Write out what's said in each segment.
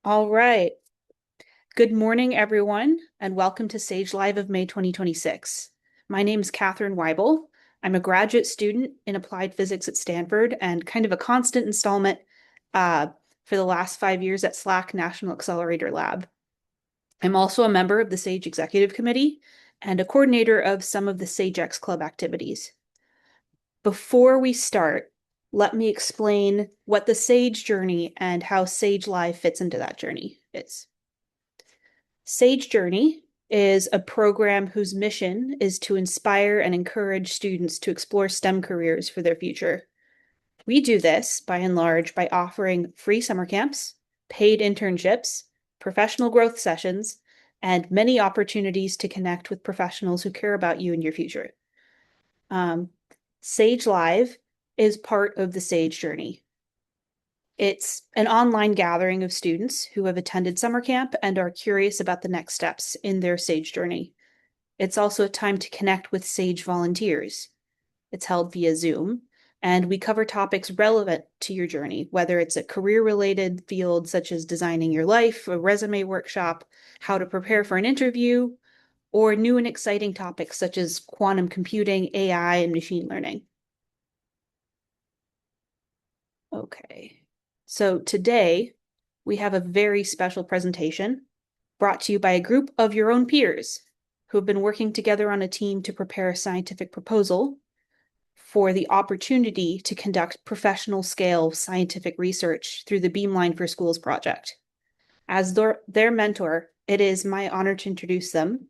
All right. Good morning, everyone, and welcome to SAGE Live of May 2026. My name is Katherine Weibel. I'm a graduate student in applied physics at Stanford and kind of a constant installment uh, for the last 5 years at SLAC National Accelerator Lab. I'm also a member of the SAGE Executive Committee and a coordinator of some of the SAGEX Club activities. Before we start, let me explain what the SAGE journey and how SAGE Live fits into that journey is. SAGE Journey is a program whose mission is to inspire and encourage students to explore STEM careers for their future. We do this, by and large, by offering free summer camps, paid internships, professional growth sessions, and many opportunities to connect with professionals who care about you and your future. Um, SAGE Live is part of the SAGE Journey. It's an online gathering of students who have attended summer camp and are curious about the next steps in their SAGE journey. It's also a time to connect with SAGE volunteers. It's held via Zoom, and we cover topics relevant to your journey, whether it's a career-related field such as designing your life, a resume workshop, how to prepare for an interview, or new and exciting topics such as quantum computing, AI, and machine learning. Okay. So today we have a very special presentation brought to you by a group of your own peers who have been working together on a team to prepare a scientific proposal for the opportunity to conduct professional scale scientific research through the Beamline for Schools project. As their mentor, it is my honor to introduce them.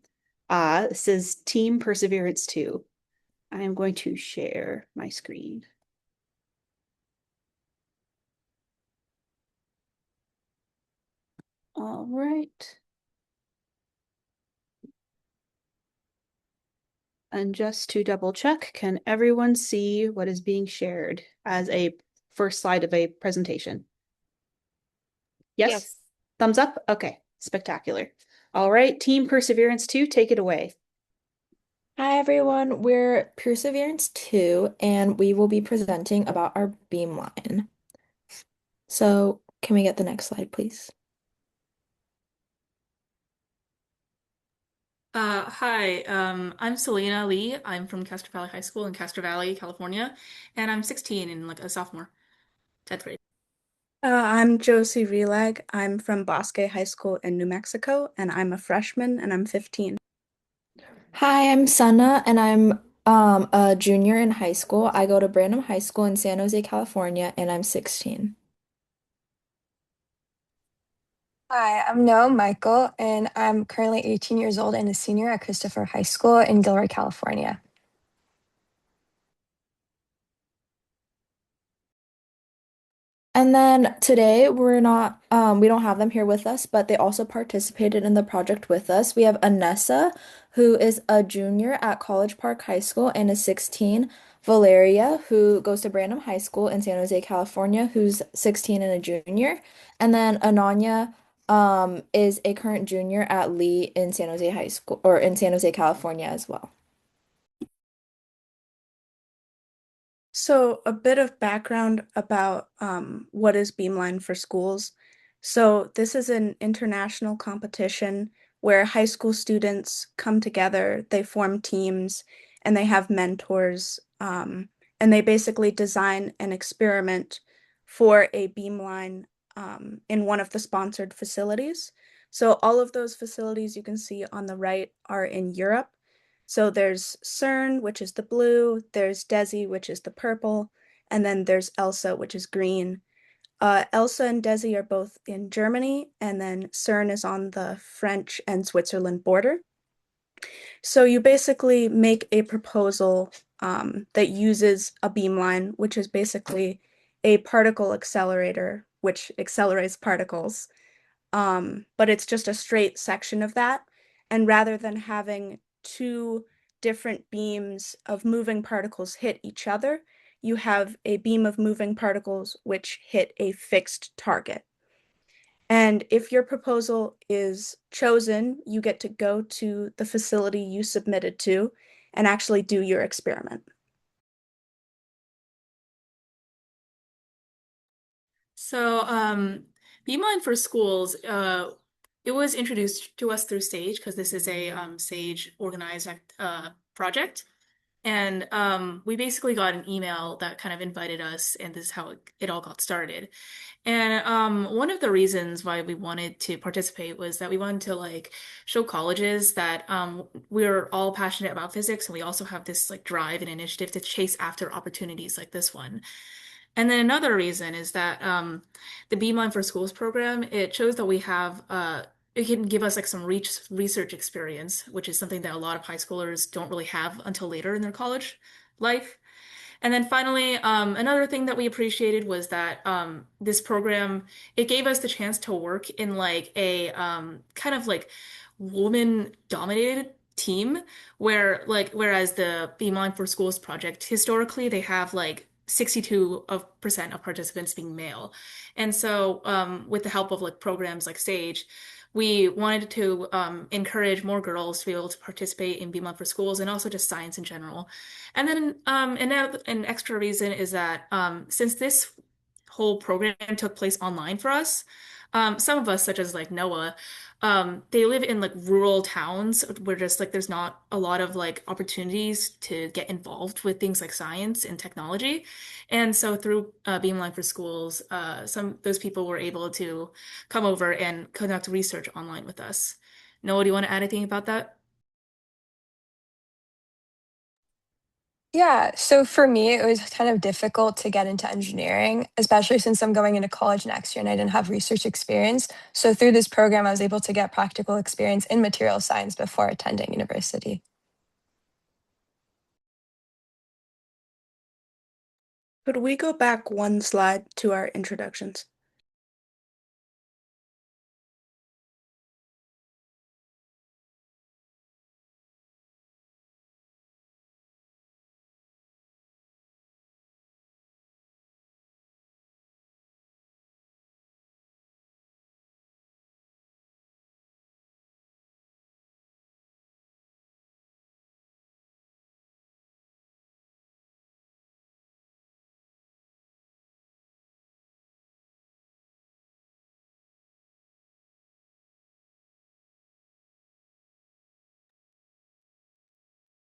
This is Team Perseverance 2. I am going to share my screen. All right. And just to double check, can everyone see what is being shared as a first slide of a presentation? Yes? Yes. Thumbs up? Okay, spectacular. All right, Team Perseverance 2, take it away. Hi everyone, we're Perseverance 2 and we will be presenting about our beamline. So, can we get the next slide, please? Hi, I'm Selena Lee. I'm from Castro Valley High School in Castro Valley, California, and I'm 16 and like a sophomore, 10th grade. I'm Josie Relag. I'm from Bosque High School in New Mexico, and I'm a freshman and I'm 15. Hi, I'm Sana and I'm a junior in high school. I go to Branham High School in San Jose, California, and I'm 16. Hi, I'm Noah Michael, and I'm currently 18 years old and a senior at Christopher High School in Gilroy, California. And then today we don't have them here with us, but they also participated in the project with us. We have Anessa, who is a junior at College Park High School and is 16. Valeria, who goes to Branham High School in San Jose, California, who's 16 and a junior. And then Ananya, is a current junior at Lee in San Jose High School or in San Jose, California as well. So, a bit of background about what is Beamline for Schools. So, this is an international competition where high school students come together, they form teams, and they have mentors, and they basically design an experiment for a beamline in one of the sponsored facilities. So, all of those facilities you can see on the right are in Europe. So there's CERN, which is the blue, there's DESI, which is the purple, and then there's ELSA, which is green. ELSA and DESI are both in Germany, and then CERN is on the French and Switzerland border. So you basically make a proposal that uses a beamline, which is basically a particle accelerator, which accelerates particles. But it's just a straight section of that. And rather than having two different beams of moving particles hit each other, you have a beam of moving particles which hit a fixed target. And if your proposal is chosen, you get to go to the facility you submitted to and actually do your experiment. So, Beeline for Schools, it was introduced to us through SAGE because this is a SAGE organized project. And we basically got an email that kind of invited us, and this is how it all got started. And one of the reasons why we wanted to participate was that we wanted to like show colleges that we're all passionate about physics, and we also have this like drive and initiative to chase after opportunities like this one. And then another reason is that the Beeline for Schools program, it shows that we have it can give us like some research experience, which is something that a lot of high schoolers don't really have until later in their college life. And then finally, another thing that we appreciated was that this program, it gave us the chance to work in like a kind of like woman-dominated team whereas the Be Mind for Schools project, historically, they have like 62% of participants being male. And so with the help of like programs like SAGE, we wanted to encourage more girls to be able to participate in Be Mind for Schools and also just science in general. And then an extra reason is that since this whole program took place online for us, some of us, such as like Noah, they live in like rural towns where just like there's not a lot of like opportunities to get involved with things like science and technology. And so through Beamline for Schools, some those people were able to come over and conduct research online with us. Noah, do you want to add anything about that? Yeah, so for me, it was kind of difficult to get into engineering, especially since I'm going into college next year and I didn't have research experience. So through this program, I was able to get practical experience in material science before attending university. Could we go back one slide to our introductions?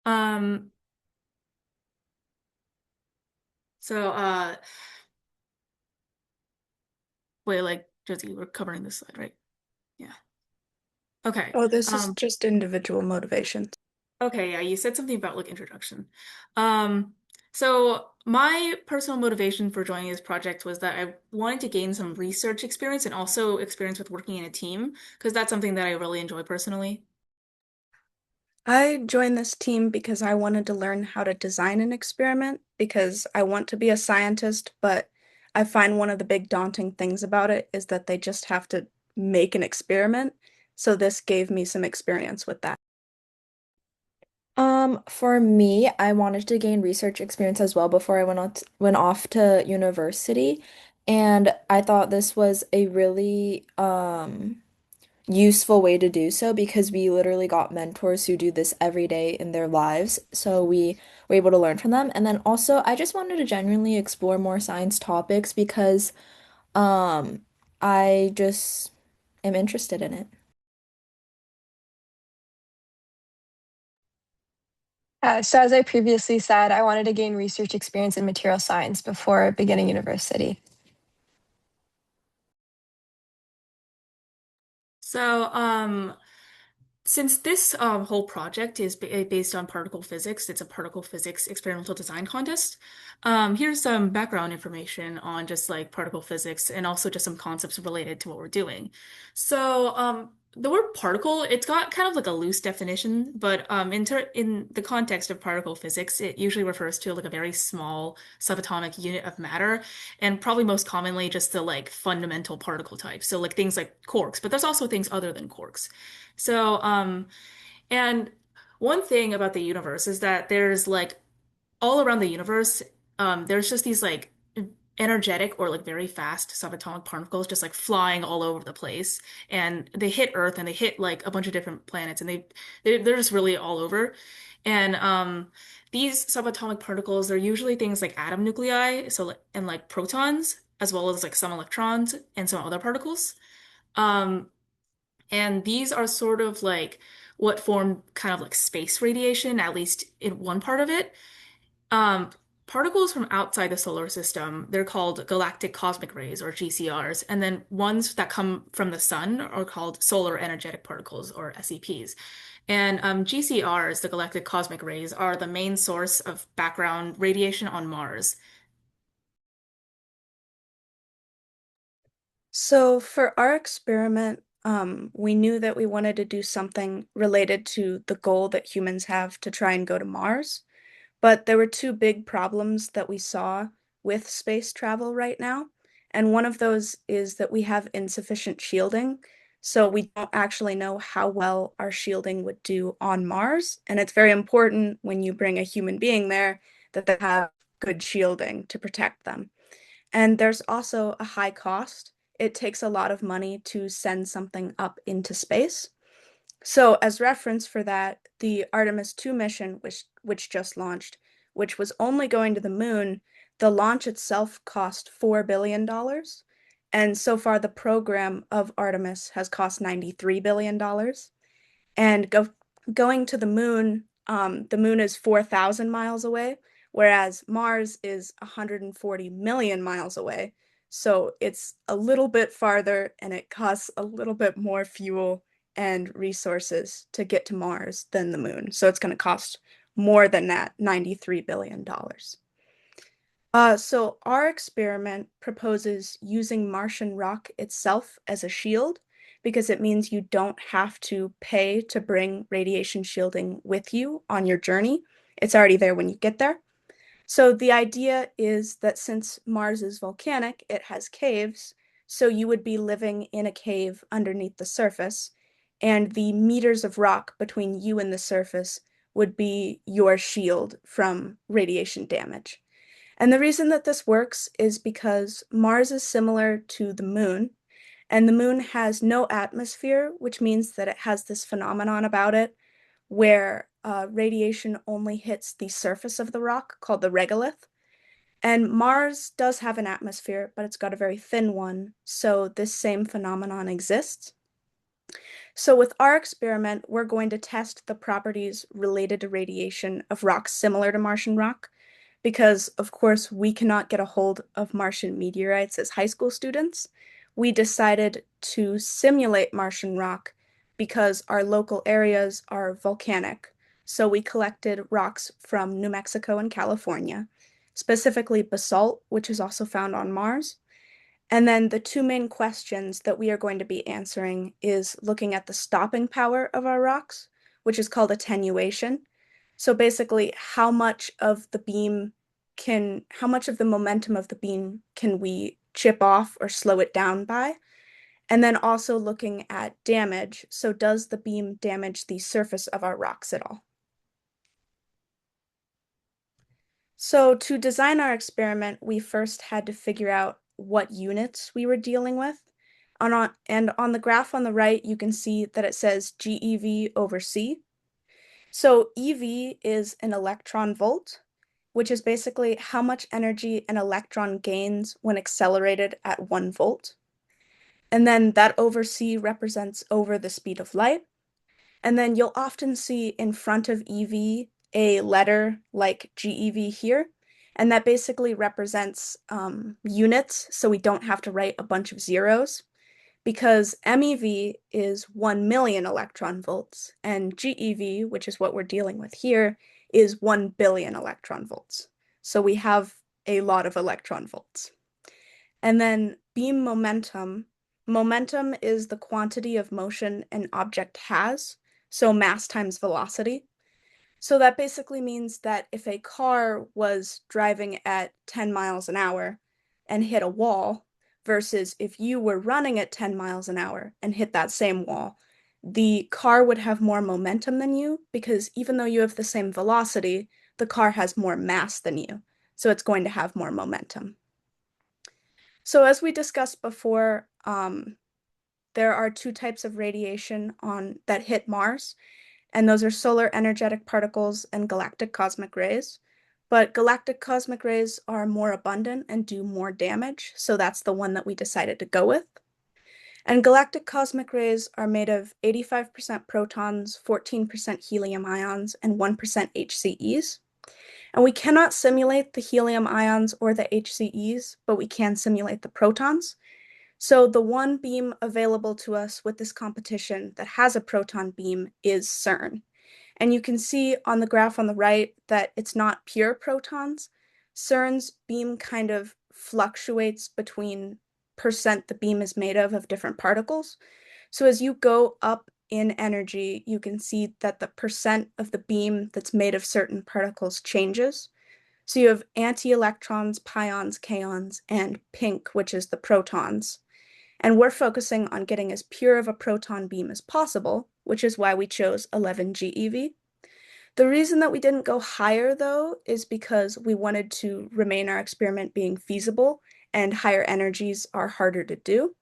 Um, so wait, like Josie, we're covering this slide, right? Yeah. Okay. Oh, this is Um, just individual motivations. Okay, yeah, you said something about like introduction. Um, so my personal motivation for joining this project was that I wanted to gain some research experience and also experience with working in a team, because that's something that I really enjoy personally. I joined this team because I wanted to learn how to design an experiment because I want to be a scientist, but I find one of the big daunting things about it is that they just have to make an experiment. So this gave me some experience with that. For me, I wanted to gain research experience as well before I went off to university, and I thought this was a really useful way to do so because we literally got mentors who do this every day in their lives. So we were able to learn from them. And then also, I just wanted to genuinely explore more science topics because um, I just am interested in it. So as I previously said, I wanted to gain research experience in material science before beginning university. So, since this whole project is based on particle physics, it's a particle physics experimental design contest. Here's some background information on just like particle physics and also just some concepts related to what we're doing. So, the word particle, it's got kind of like a loose definition, but in the context of particle physics, it usually refers to like a very small subatomic unit of matter, and probably most commonly just the like fundamental particle type. So like things like quarks, but there's also things other than quarks. So, and one thing about the universe is that there's like all around the universe, there's just these like energetic or like very fast subatomic particles just like flying all over the place. And they hit Earth and they hit like a bunch of different planets and they're just really all over. And these subatomic particles, they're usually things like atom nuclei, so and like protons. as well as like some electrons and some other particles. Um, and these are sort of like what form kind of like space radiation, at least in one part of it. Um, Particles from outside the solar system, they're called galactic cosmic rays or GCRs, and then ones that come from the sun are called solar energetic particles or SEPs. And GCRs, the galactic cosmic rays, are the main source of background radiation on Mars. So for our experiment, we knew that we wanted to do something related to the goal that humans have to try and go to Mars. But there were two big problems that we saw with space travel right now. And one of those is that we have insufficient shielding. So we don't actually know how well our shielding would do on Mars. And it's very important when you bring a human being there that they have good shielding to protect them. And there's also a high cost. It takes a lot of money to send something up into space. So, as reference for that, the Artemis 2 mission, which just launched, which was only going to the moon, the launch itself cost $4 billion. And so far, the program of Artemis has cost $93 billion. And going to the moon is 4,000 miles away, whereas Mars is 140 million miles away. So it's a little bit farther and it costs a little bit more fuel and resources to get to Mars than the moon. So it's going to cost more than that $93 billion. So our experiment proposes using Martian rock itself as a shield because it means you don't have to pay to bring radiation shielding with you on your journey. It's already there when you get there. So the idea is that since Mars is volcanic, it has caves, so you would be living in a cave underneath the surface, and the meters of rock between you and the surface would be your shield from radiation damage. And the reason that this works is because Mars is similar to the moon, and the moon has no atmosphere, which means that it has this phenomenon about it where radiation only hits the surface of the rock called the regolith. And Mars does have an atmosphere, but it's got a very thin one, so this same phenomenon exists. So with our experiment, we're going to test the properties related to radiation of rocks similar to Martian rock, because of course we cannot get a hold of Martian meteorites as high school students. We decided to simulate Martian rock because our local areas are volcanic. So we collected rocks from New Mexico and California, specifically basalt, which is also found on Mars. And then the two main questions that we are going to be answering is looking at the stopping power of our rocks, which is called attenuation. So basically, how much of the momentum of the beam can we chip off or slow it down by? And then also looking at damage. So does the beam damage the surface of our rocks at all? So to design our experiment, we first had to figure out what units we were dealing with. And on the graph on the right, you can see that it says GeV over C. So EV is an electron volt, which is basically how much energy an electron gains when accelerated at 1 volt. And then that over C represents over the speed of light. And then you'll often see in front of EV a letter like GeV here. And that basically represents units, so we don't have to write a bunch of zeros, because MeV is 1 million electron volts, and GeV, which is what we're dealing with here, is 1 billion electron volts. So we have a lot of electron volts. And then beam momentum. Momentum is the quantity of motion an object has, so mass times velocity. So that basically means that if a car was driving at 10 miles an hour and hit a wall, versus if you were running at 10 miles an hour and hit that same wall, the car would have more momentum than you because even though you have the same velocity, the car has more mass than you. So it's going to have more momentum. So as we discussed before, there are two types of radiation that hit Mars, and those are solar energetic particles and galactic cosmic rays. but galactic cosmic rays are more abundant and do more damage, so that's the one that we decided to go with. And galactic cosmic rays are made of 85% protons, 14% helium ions, and 1% HCEs. And we cannot simulate the helium ions or the HCEs, but we can simulate the protons. So the one beam available to us with this competition that has a proton beam is CERN. And you can see on the graph on the right that it's not pure protons. CERN's beam kind of fluctuates between percent the beam is made of different particles. So as you go up in energy, you can see that the percent of the beam that's made of certain particles changes. So you have anti-electrons, pions, kaons, and pink, which is the protons. And we're focusing on getting as pure of a proton beam as possible, which is why we chose 11 GeV. The reason that we didn't go higher, though, is because we wanted to remain our experiment being feasible, and higher energies are harder to do.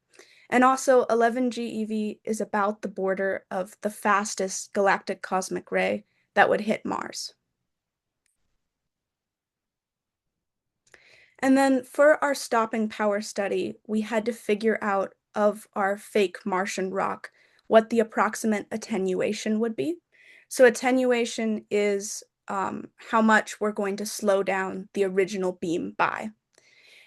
And also, 11 GeV is about the border of the fastest galactic cosmic ray that would hit Mars. And then for our stopping power study, we had to figure out of our fake Martian rock what the approximate attenuation would be. So attenuation is how much we're going to slow down the original beam by.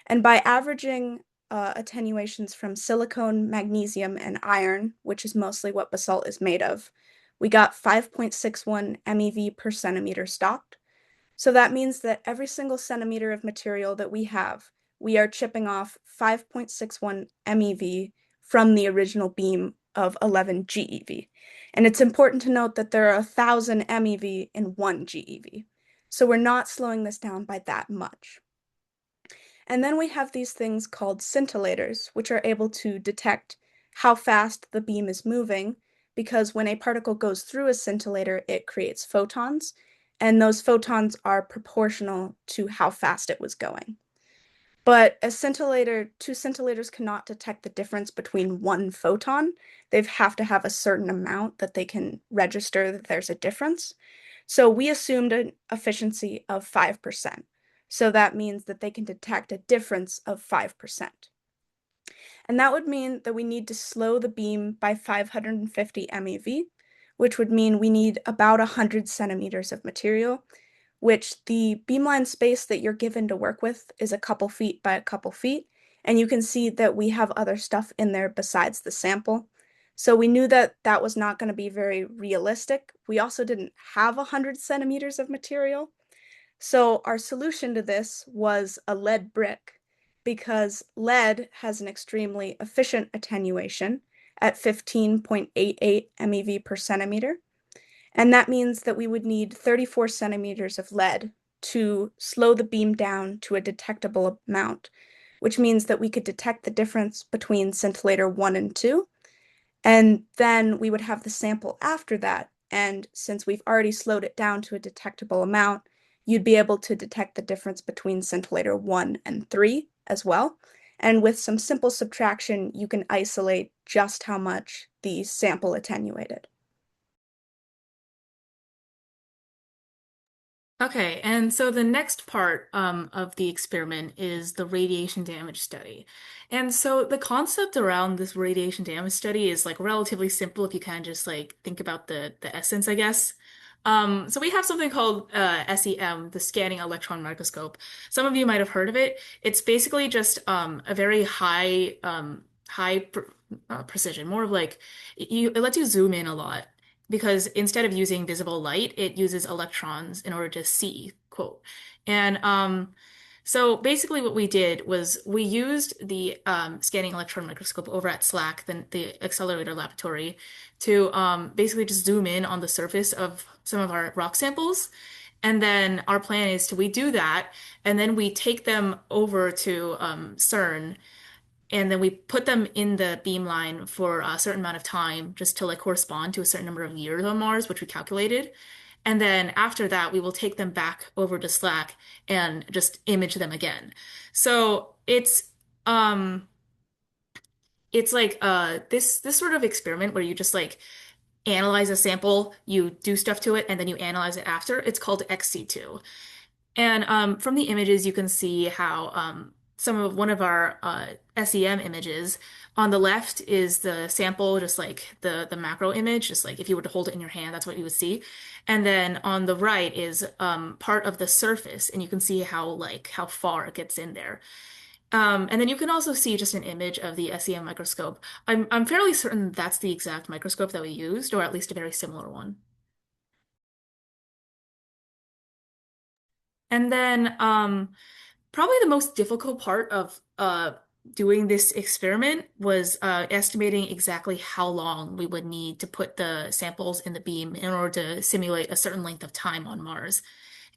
And by averaging attenuations from silicone, magnesium, and iron, which is mostly what basalt is made of, we got 5.61 MeV per centimeter stopped. So that means that every single centimeter of material that we have, we are chipping off 5.61 MeV from the original beam of 11 GeV. And it's important to note that there are 1,000 MeV in 1 GeV. So we're not slowing this down by that much. And then we have these things called scintillators, which are able to detect how fast the beam is moving, because when a particle goes through a scintillator, it creates photons, and those photons are proportional to how fast it was going. But a scintillator, two scintillators cannot detect the difference between one photon. They have to have a certain amount that they can register that there's a difference. So we assumed an efficiency of 5%. So that means that they can detect a difference of 5%. And that would mean that we need to slow the beam by 550 MeV, which would mean we need about 100 centimeters of material, which the beamline space that you're given to work with is a couple feet by a couple feet. And you can see that we have other stuff in there besides the sample. So we knew that that was not going to be very realistic. We also didn't have 100 centimeters of material. So our solution to this was a lead brick, because lead has an extremely efficient attenuation at 15.88 MeV per centimeter. And that means that we would need 34 centimeters of lead to slow the beam down to a detectable amount, which means that we could detect the difference between scintillator 1 and 2. And then we would have the sample after that. And since we've already slowed it down to a detectable amount, you'd be able to detect the difference between scintillator 1 and 3 as well. And with some simple subtraction, you can isolate just how much the sample attenuated. Okay, and so the next part of the experiment is the radiation damage study. And so the concept around this radiation damage study is like relatively simple if you kind of just like think about the essence, I guess. So we have something called SEM, the scanning electron microscope. Some of you might have heard of it. It's basically just a very high precision, more of like it lets you zoom in a lot because instead of using visible light, it uses electrons in order to see, quote. And so basically what we did was we used the scanning electron microscope over at SLAC, the accelerator laboratory, to basically just zoom in on the surface of some of our rock samples. And then our plan is to we do that, and then we take them over to CERN, and then we put them in the beamline for a certain amount of time just to like correspond to a certain number of years on Mars, which we calculated. And then after that, we will take them back over to Slack and just image them again. So it's like this sort of experiment where you just like analyze a sample, you do stuff to it, and then you analyze it after. It's called XC2. And from the images, you can see how one of our SEM images on the left is the sample, just like the macro image, just like if you were to hold it in your hand, that's what you would see. And then on the right is part of the surface, and you can see how far it gets in there. And then you can also see just an image of the SEM microscope. I'm fairly certain that's the exact microscope that we used, or at least a very similar one. And then probably the most difficult part of doing this experiment was estimating exactly how long we would need to put the samples in the beam in order to simulate a certain length of time on Mars.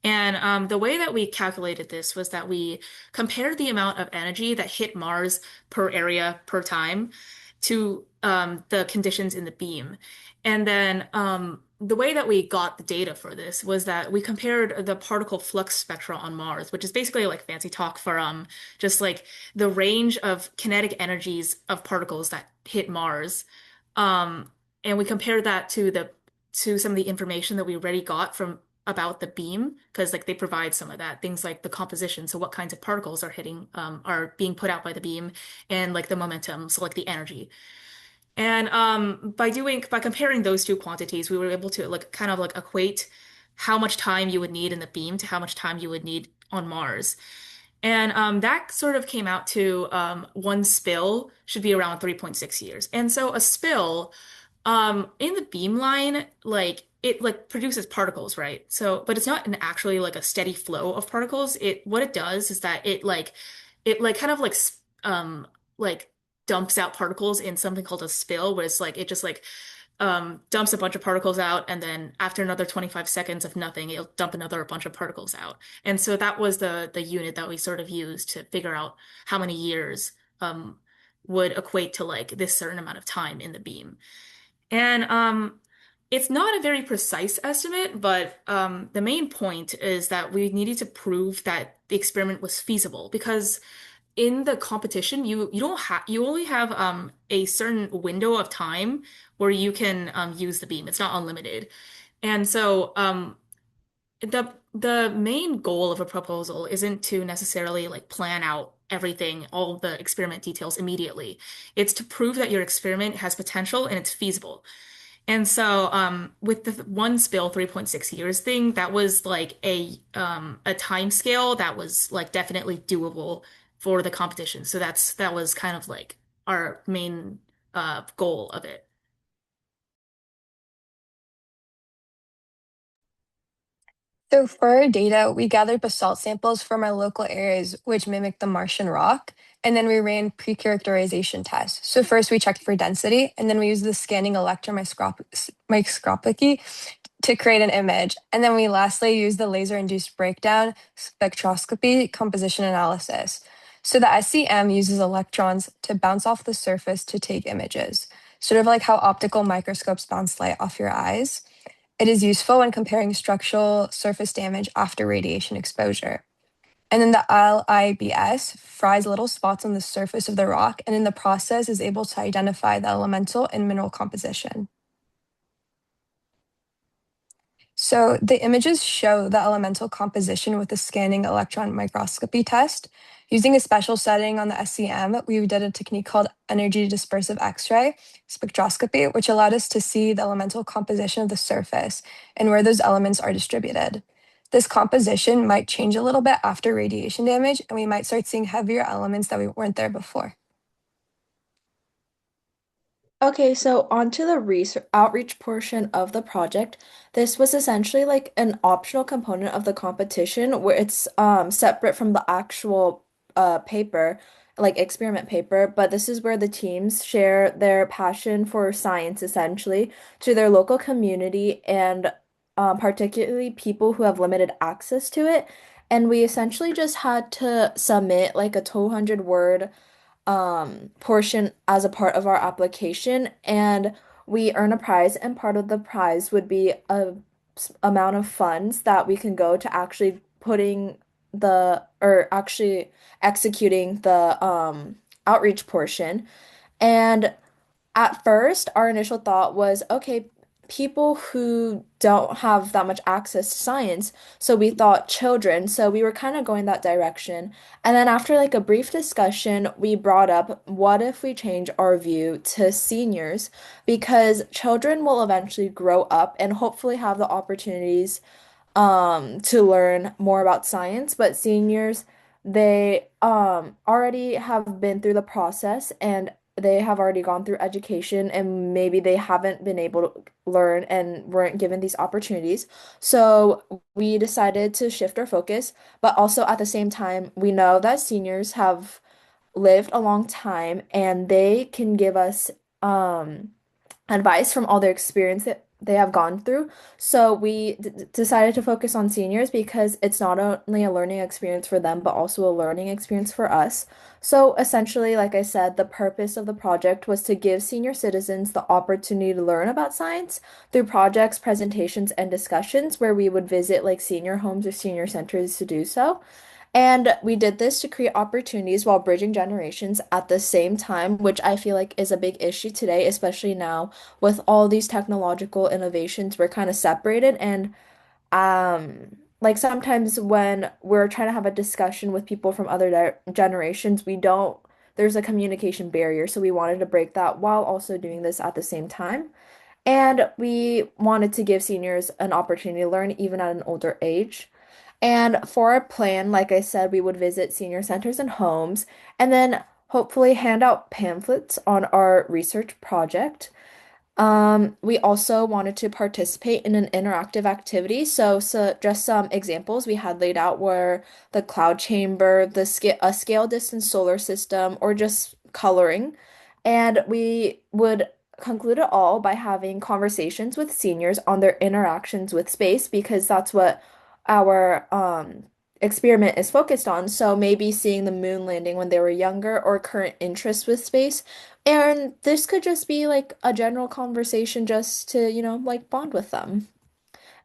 And the way that we calculated this was that we compared the amount of energy that hit Mars per area per time to the conditions in the beam. And then the way that we got the data for this was that we compared the particle flux spectra on Mars, which is basically like fancy talk for just like the range of kinetic energies of particles that hit Mars. And we compared that to some of the information that we already got from about the beam because like they provide some of that things like the composition, so what kinds of particles are being put out by the beam, and like the momentum, so like the energy. And by comparing those two quantities, we were able to like kind of like equate how much time you would need in the beam to how much time you would need on Mars. And that sort of came out to one spill should be around 3.6 years. And so a spill in the beamline, like it like produces particles, right? So, but it's not an actually like a steady flow of particles. What it does is that it like kind of like dumps out particles in something called a spill, where it's like it just like dumps a bunch of particles out, and then after another 25 seconds of nothing, it'll dump another bunch of particles out. And so that was the unit that we sort of used to figure out how many years would equate to like this certain amount of time in the beam. And it's not a very precise estimate, but the main point is that we needed to prove that the experiment was feasible because in the competition, you only have a certain window of time where you can use the beam. It's not unlimited. And so the main goal of a proposal isn't to necessarily like plan out everything, all the experiment details immediately. It's to prove that your experiment has potential and it's feasible. And so, with the one spill 3.6 years thing, that was like a time scale that was like definitely doable for the competition. So that was kind of like our main goal of it. So for our data, we gathered basalt samples from our local areas, which mimic the Martian rock, and then we ran pre-characterization tests. So first we checked for density, and then we used the scanning electron microscopy to create an image. And then we lastly used the laser-induced breakdown spectroscopy composition analysis. So the SEM uses electrons to bounce off the surface to take images, sort of like how optical microscopes bounce light off your eyes. It is useful when comparing structural surface damage after radiation exposure. And then the LIBS fries little spots on the surface of the rock, and in the process is able to identify the elemental and mineral composition. So the images show the elemental composition with the scanning electron microscopy test. Using a special setting on the SEM, we did a technique called energy dispersive X-ray spectroscopy, which allowed us to see the elemental composition of the surface and where those elements are distributed. This composition might change a little bit after radiation damage, and we might start seeing heavier elements that we weren't there before. Okay, so onto the research outreach portion of the project. This was essentially like an optional component of the competition where it's separate from the actual paper, like experiment paper, but this is where the teams share their passion for science essentially to their local community and particularly people who have limited access to it. And we essentially just had to submit like a 200 word portion as a part of our application, and we earn a prize, and part of the prize would be a amount of funds that we can go to actually putting the or actually executing the outreach portion. And at first, our initial thought was, okay, people who don't have that much access to science. So we thought children. So we were kind of going that direction. And then after like a brief discussion, we brought up what if we change our view to seniors? Because children will eventually grow up and hopefully have the opportunities to learn more about science, but seniors, they already have been through the process and they have already gone through education and maybe they haven't been able to learn and weren't given these opportunities. So we decided to shift our focus, but also at the same time, we know that seniors have lived a long time and they can give us advice from all their experience that they have gone through. So we decided to focus on seniors because it's not only a learning experience for them, but also a learning experience for us. So essentially, like I said, the purpose of the project was to give senior citizens the opportunity to learn about science through projects, presentations, and discussions where we would visit like senior homes or senior centers to do so. And we did this to create opportunities while bridging generations at the same time, which I feel like is a big issue today, especially now with all these technological innovations. We're kind of separated and like sometimes when we're trying to have a discussion with people from other generations, we don't there's a communication barrier. So we wanted to break that while also doing this at the same time. And we wanted to give seniors an opportunity to learn even at an older age. And for our plan, like I said, we would visit senior centers and homes and then hopefully hand out pamphlets on our research project. We also wanted to participate in an interactive activity. So just some examples we had laid out were the cloud chamber, a scale distance solar system, or just coloring. And we would conclude it all by having conversations with seniors on their interactions with space because that's what our experiment is focused on. So maybe seeing the moon landing when they were younger or current interest with space. And this could just be like a general conversation just to, like bond with them.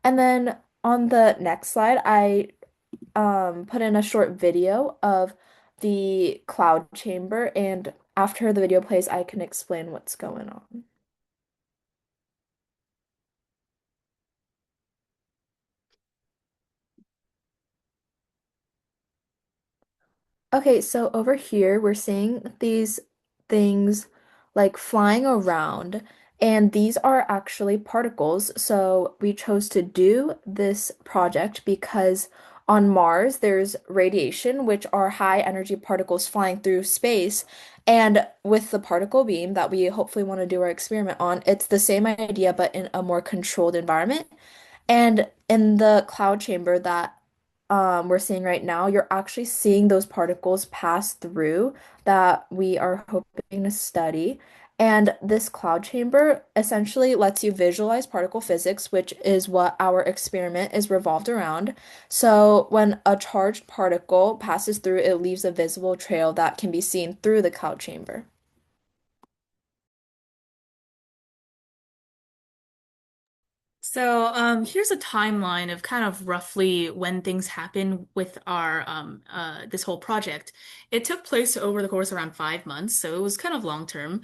And then on the next slide, I put in a short video of the cloud chamber, and after the video plays, I can explain what's going on. Okay, so over here we're seeing these things like flying around, and these are actually particles. So we chose to do this project because on Mars there's radiation, which are high energy particles flying through space. And with the particle beam that we hopefully want to do our experiment on, it's the same idea but in a more controlled environment. And in the cloud chamber that we're seeing right now, you're actually seeing those particles pass through that we are hoping to study. And this cloud chamber essentially lets you visualize particle physics, which is what our experiment is revolved around. So when a charged particle passes through, it leaves a visible trail that can be seen through the cloud chamber. So, here's a timeline of kind of roughly when things happen with our this whole project. It took place over the course of around 5 months, so it was kind of long term.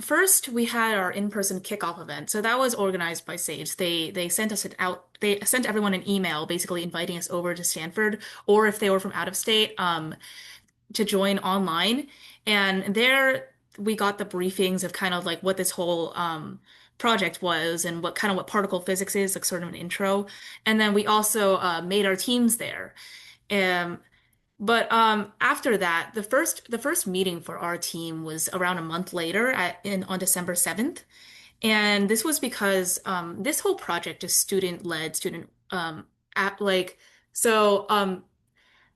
First, we had our in-person kickoff event. So that was organized by SAGE. They sent us it out. They sent everyone an email, basically inviting us over to Stanford, or if they were from out of state, to join online. And there we got the briefings of kind of like what this whole project was and what kind of what particle physics is, like sort of an intro. And then we also made our teams there. Um, but after that, the first meeting for our team was around a month later on December 7th. And this was because this whole project is student-led, student at like so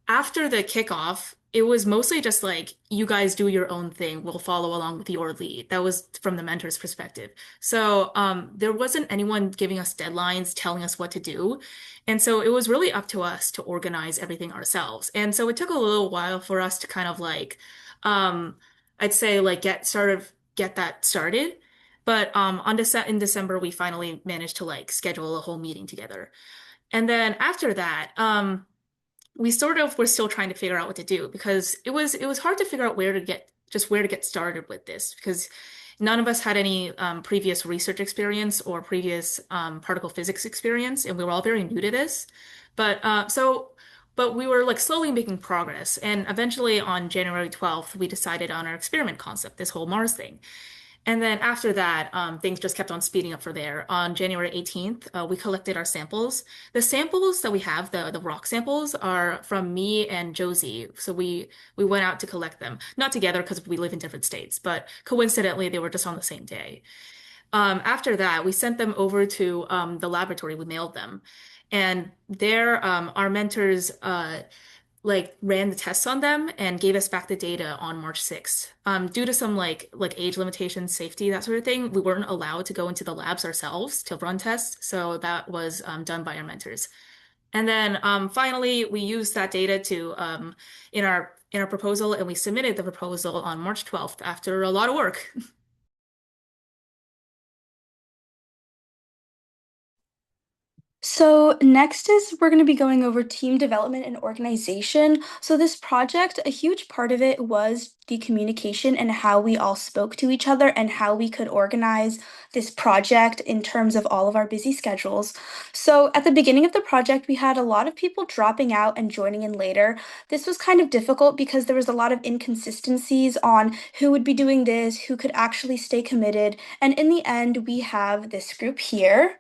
after the kickoff, it was mostly just like, you guys do your own thing. We'll follow along with your lead. That was from the mentor's perspective. So there wasn't anyone giving us deadlines, telling us what to do. And so it was really up to us to organize everything ourselves. And so it took a little while for us to kind of like, I'd say like get that started. But in December, we finally managed to like schedule a whole meeting together. And then after that, we sort of were still trying to figure out what to do because it was hard to figure out where to get started with this because none of us had any previous research experience or previous particle physics experience, and we were all very new to this. But but we were like slowly making progress, and eventually on January 12th, we decided on our experiment concept, this whole Mars thing. And then after that, things just kept on speeding up for there. On January 18th, we collected our samples. The samples that we have, the rock samples, are from me and Josie. So we went out to collect them. Not together because we live in different states, but coincidentally, they were just on the same day. After that, we sent them over to the laboratory. We mailed them. And there, our mentors like ran the tests on them and gave us back the data on March 6th. Due to some like age limitations, safety, that sort of thing, we weren't allowed to go into the labs ourselves to run tests. So that was done by our mentors. And then finally, we used that data to in our proposal, and we submitted the proposal on March 12th after a lot of work. So next is we're going to be going over team development and organization. So this project, a huge part of it was the communication and how we all spoke to each other and how we could organize this project in terms of all of our busy schedules. So at the beginning of the project, we had a lot of people dropping out and joining in later. This was kind of difficult because there was a lot of inconsistencies on who would be doing this, who could actually stay committed. And in the end, we have this group here.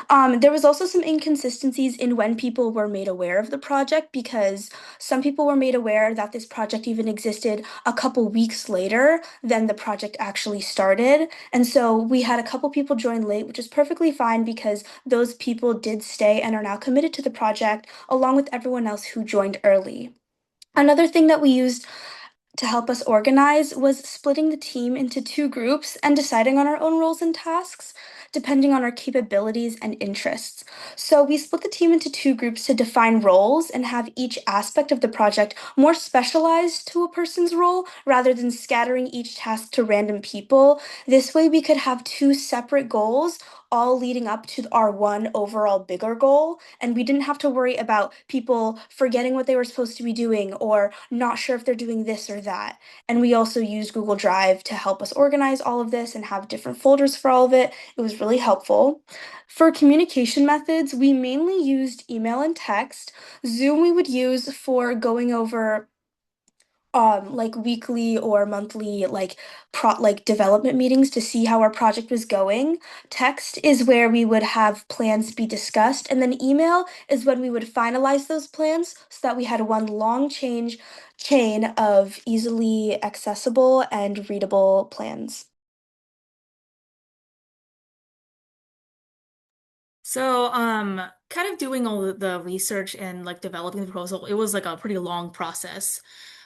There was also some inconsistencies in when people were made aware of the project because some people were made aware that this project even existed a couple weeks later than the project actually started. And so we had a couple people join late, which is perfectly fine because those people did stay and are now committed to the project along with everyone else who joined early. Another thing that we used to help us organize was splitting the team into two groups and deciding on our own roles and tasks, depending on our capabilities and interests. So we split the team into two groups to define roles and have each aspect of the project more specialized to a person's role rather than scattering each task to random people. This way, we could have two separate goals all leading up to our one overall bigger goal. And we didn't have to worry about people forgetting what they were supposed to be doing or not sure if they're doing this or that. And we also used Google Drive to help us organize all of this and have different folders for all of it. It was really helpful. For communication methods, we mainly used email and text. Zoom we would use for going over like weekly or monthly like development meetings to see how our project was going. Text is where we would have plans be discussed, and then email is when we would finalize those plans so that we had one long chain of easily accessible and readable plans. So, kind of doing all the research and like developing the proposal, it was like a pretty long process.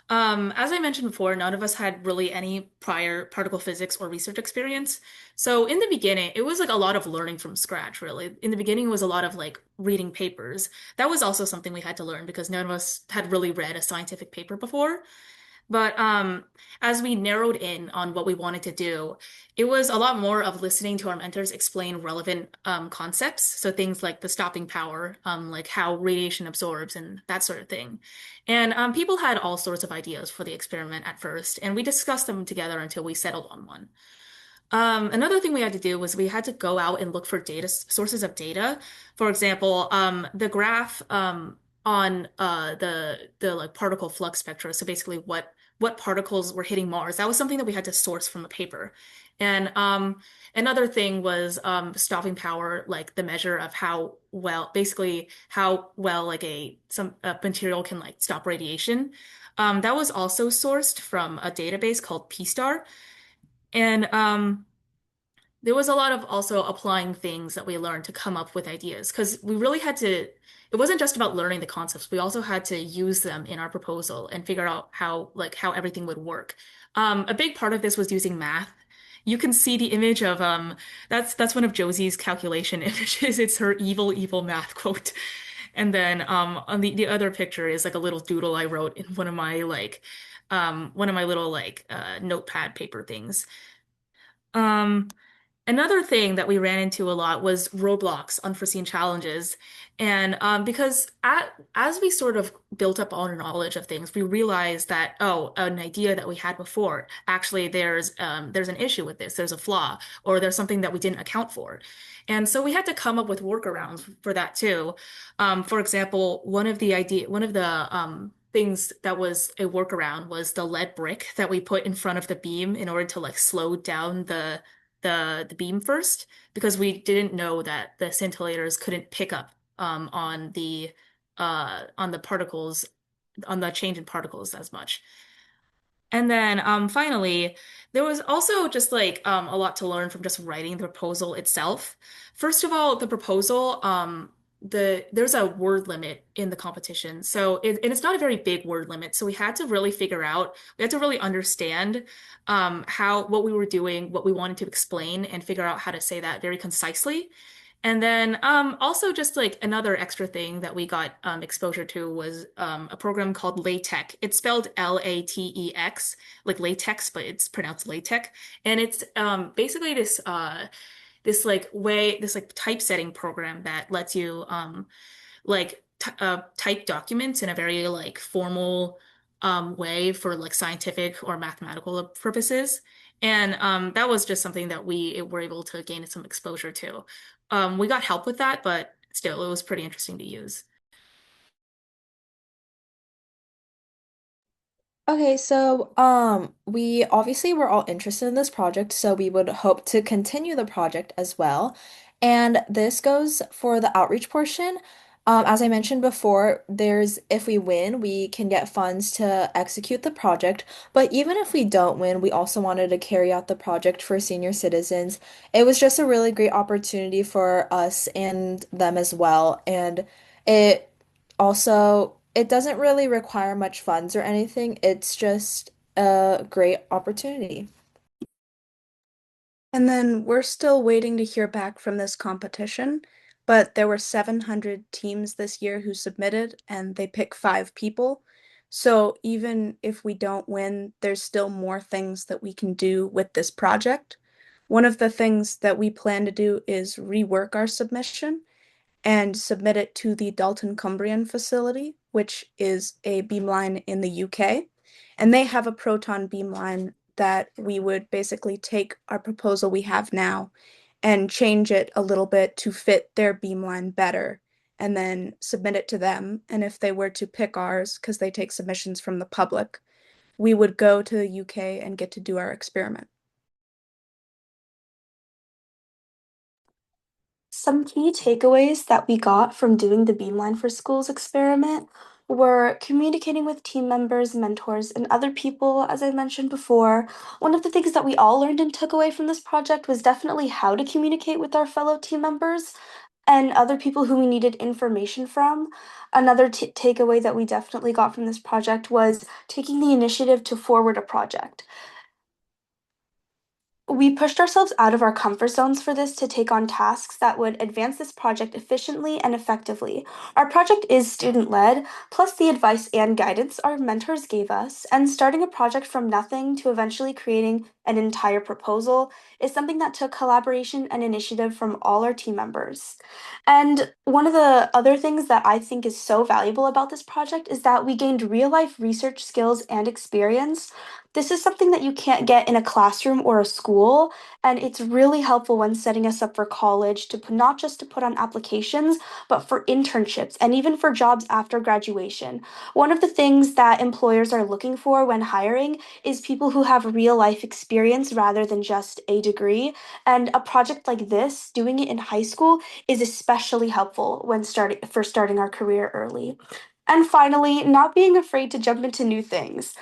As I mentioned before, none of us had really any prior particle physics or research experience. So in the beginning, it was like a lot of learning from scratch, really. In the beginning, it was a lot of like reading papers. That was also something we had to learn because none of us had really read a scientific paper before. But as we narrowed in on what we wanted to do, it was a lot more of listening to our mentors explain relevant concepts. So things like the stopping power, like how radiation absorbs and that sort of thing. And people had all sorts of ideas for the experiment at first, and we discussed them together until we settled on one. Another thing we had to do was we had to go out and look for data sources of data. For example, the graph on the like particle flux spectra. So basically, what particles were hitting Mars. That was something that we had to source from a paper. And another thing was stopping power, like the measure of how well, basically how well like a material can like stop radiation. That was also sourced from a database called P-star. And there was a lot of also applying things that we learned to come up with ideas because we really had to, it wasn't just about learning the concepts, we also had to use them in our proposal and figure out how everything would work. A big part of this was using math. You can see the image of that's one of Josie's calculation images. It's her evil, evil math quote. And then on the other picture is like a little doodle I wrote in one of my little like notepad paper things. Um Another thing that we ran into a lot was roadblocks, unforeseen challenges. And because as we sort of built up our knowledge of things, we realized that, oh, an idea that we had before, actually there's an issue with this, there's a flaw, or there's something that we didn't account for. And so we had to come up with workarounds for that too. For example, one of the things that was a workaround was the lead brick that we put in front of the beam in order to like slow down the beam first because we didn't know that the scintillators couldn't pick up on the particles on the change in particles as much. And then finally, there was also just like a lot to learn from just writing the proposal itself. First of all, the proposal, there's a word limit in the competition. And it's not a very big word limit. So we had to really figure out, we had to really understand what we were doing, what we wanted to explain, and figure out how to say that very concisely. And then also just like another extra thing that we got exposure to was a program called LaTeX. It's spelled LATEX, like latex, but it's pronounced LaTeX. And it's basically this like typesetting program that lets you like t type documents in a very like formal way for like scientific or mathematical purposes. And that was just something that we were able to gain some exposure to. We got help with that, but still, it was pretty interesting to use. Okay, so we obviously were all interested in this project, so we would hope to continue the project as well. And this goes for the outreach portion. As I mentioned before, if we win, we can get funds to execute the project. But even if we don't win, we also wanted to carry out the project for senior citizens. It was just a really great opportunity for us and them as well. And it it doesn't really require much funds or anything. It's just a great opportunity. And then we're still waiting to hear back from this competition, but there were 700 teams this year who submitted, and they pick 5 people. So even if we don't win, there's still more things that we can do with this project. One of the things that we plan to do is rework our submission and submit it to the Dalton Cumbrian facility, which is a beamline in the UK. And they have a proton beamline that we would basically take our proposal we have now and change it a little bit to fit their beamline better and then submit it to them. And if they were to pick ours, because they take submissions from the public, we would go to the UK and get to do our experiment. Some key takeaways that we got from doing the Beamline for Schools experiment were communicating with team members, mentors, and other people, as I mentioned before. One of the things that we all learned and took away from this project was definitely how to communicate with our fellow team members and other people who we needed information from. Another takeaway that we definitely got from this project was taking the initiative to forward a project. We pushed ourselves out of our comfort zones for this to take on tasks that would advance this project efficiently and effectively. Our project is student led, plus the advice and guidance our mentors gave us, and starting a project from nothing to eventually creating an entire proposal is something that took collaboration and initiative from all our team members. And one of the other things that I think is so valuable about this project is that we gained real life research skills and experience. This is something that you can't get in a classroom or a school, and it's really helpful when setting us up for college to not just to put on applications, but for internships and even for jobs after graduation. One of the things that employers are looking for when hiring is people who have real life experience rather than just a degree. And a project like this, doing it in high school, is especially helpful when starting our career early. And finally, not being afraid to jump into new things.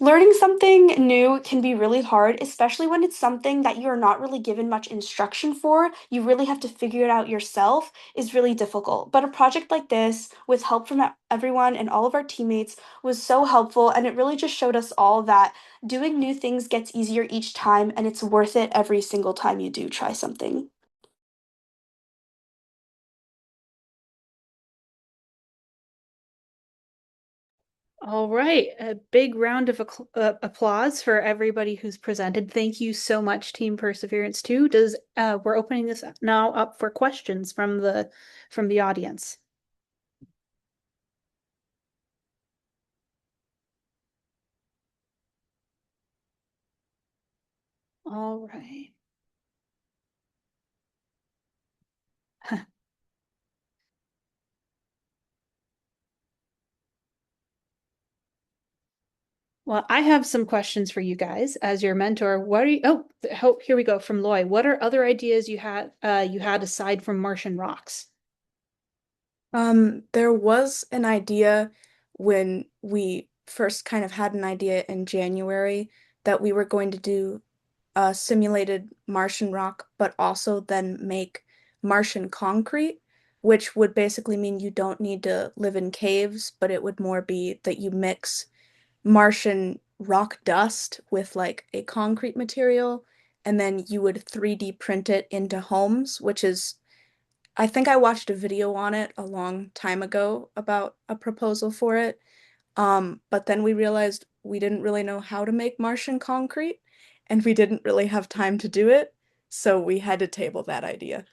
Learning something new can be really hard, especially when it's something that you're not really given much instruction for. You really have to figure it out yourself is really difficult. But a project like this, with help from everyone and all of our teammates, was so helpful, and it really just showed us all that doing new things gets easier each time, and it's worth it every single time you do try something. All right, a big round of applause for everybody who's presented. Thank you so much, Team Perseverance 2. Does we're opening this now up for questions from the audience. All right. Well, I have some questions for you guys as your mentor. What are you, here we go from Loy. What are other ideas you had aside from Martian rocks? There was an idea when we first kind of had an idea in January that we were going to do a simulated Martian rock, but also then make Martian concrete, which would basically mean you don't need to live in caves, but it would more be that you mix Martian rock dust with like a concrete material, and then you would 3D print it into homes, which is I think I watched a video on it a long time ago about a proposal for it. But then we realized we didn't really know how to make Martian concrete, and we didn't really have time to do it, so we had to table that idea.